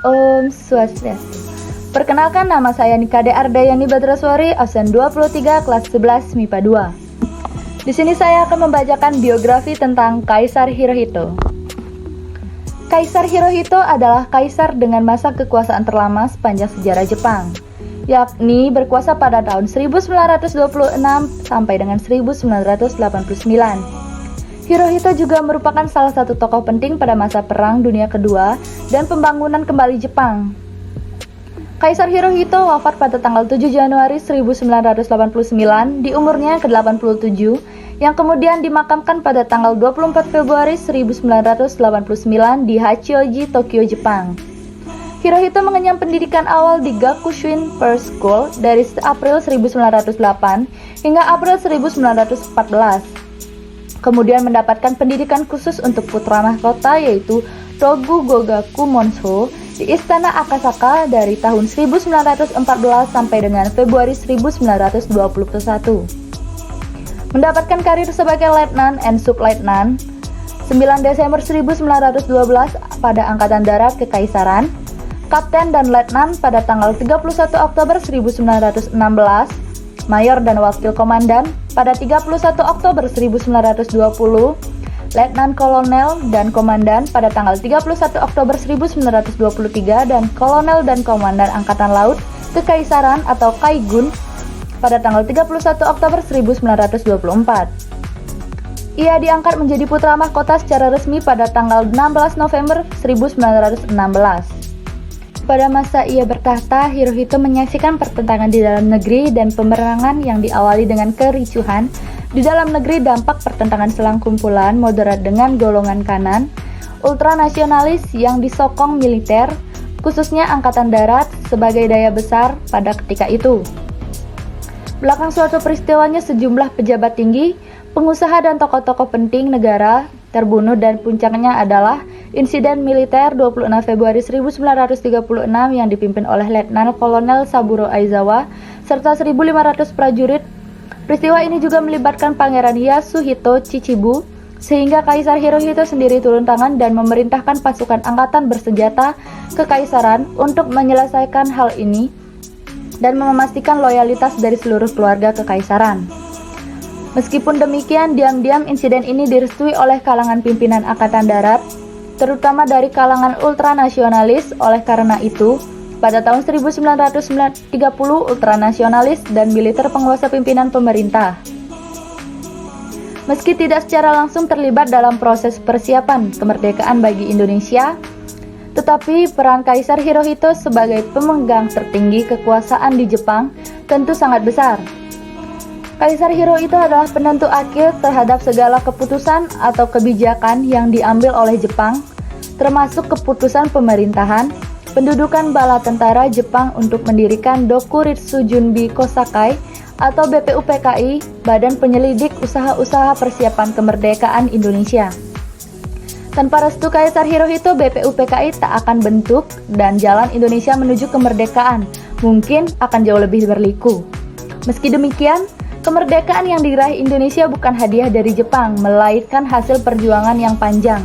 Om Swastiastu. Perkenalkan, nama saya Nikade Ardayani Badraswari, absen 23 kelas 11 MIPA 2. Di sini saya akan membacakan biografi tentang Kaisar Hirohito. Kaisar Hirohito adalah kaisar dengan masa kekuasaan terlama sepanjang sejarah Jepang, yakni berkuasa pada tahun 1926 sampai dengan 1989. Hirohito juga merupakan salah satu tokoh penting pada masa Perang Dunia Kedua dan pembangunan kembali Jepang. Kaisar Hirohito wafat pada tanggal 7 Januari 1989 di umurnya ke-87, yang kemudian dimakamkan pada tanggal 24 Februari 1989 di Hachioji, Tokyo, Jepang. Hirohito mengenyam pendidikan awal di Gakushuin First School dari April 1908 hingga April 1914. Kemudian mendapatkan pendidikan khusus untuk putra mahkota yaitu Togu Gogaku Monsho di Istana Akasaka dari tahun 1914 sampai dengan Februari 1921. Mendapatkan karir sebagai letnan and subletnan 9 Desember 1912 pada Angkatan Darat Kekaisaran, kapten dan letnan pada tanggal 31 Oktober 1916, mayor dan wakil komandan pada 31 Oktober 1920, letnan kolonel dan komandan pada tanggal 31 Oktober 1923, dan kolonel dan komandan Angkatan Laut Kekaisaran atau Kaigun pada tanggal 31 Oktober 1924. Ia diangkat menjadi putra mahkota secara resmi pada tanggal 16 November 1916. Pada masa ia bertahta, Hirohito menyaksikan pertentangan di dalam negeri dan peperangan yang diawali dengan kericuhan di dalam negeri. Dampak pertentangan selang kumpulan moderat dengan golongan kanan, ultranasionalis yang disokong militer, khususnya Angkatan Darat, sebagai daya besar pada ketika itu. Belakang suatu peristiwanya, sejumlah pejabat tinggi, pengusaha dan tokoh-tokoh penting negara terbunuh, dan puncaknya adalah insiden militer 26 Februari 1936 yang dipimpin oleh Letnan Kolonel Saburo Aizawa serta 1.500 prajurit. Peristiwa ini juga melibatkan Pangeran Yasuhito Chichibu, sehingga Kaisar Hirohito sendiri turun tangan dan memerintahkan pasukan angkatan bersenjata kekaisaran untuk menyelesaikan hal ini dan memastikan loyalitas dari seluruh keluarga kekaisaran. Meskipun demikian, diam-diam insiden ini direstui oleh kalangan pimpinan Angkatan Darat, terutama dari kalangan ultranasionalis. Oleh karena itu, pada tahun 1930 ultranasionalis dan militer penguasa pimpinan pemerintah. Meski tidak secara langsung terlibat dalam proses persiapan kemerdekaan bagi Indonesia, tetapi peran Kaisar Hirohito sebagai pemegang tertinggi kekuasaan di Jepang tentu sangat besar. Kaisar Hirohito adalah penentu akhir terhadap segala keputusan atau kebijakan yang diambil oleh Jepang, termasuk keputusan pemerintahan, pendudukan bala tentara Jepang untuk mendirikan Dokuritsu Junbi Kosakai atau BPUPKI, Badan Penyelidik Usaha-Usaha Persiapan Kemerdekaan Indonesia. Tanpa restu Kaisar Hirohito, BPUPKI tak akan bentuk dan jalan Indonesia menuju kemerdekaan mungkin akan jauh lebih berliku. Meski demikian, kemerdekaan yang diraih Indonesia bukan hadiah dari Jepang, melainkan hasil perjuangan yang panjang.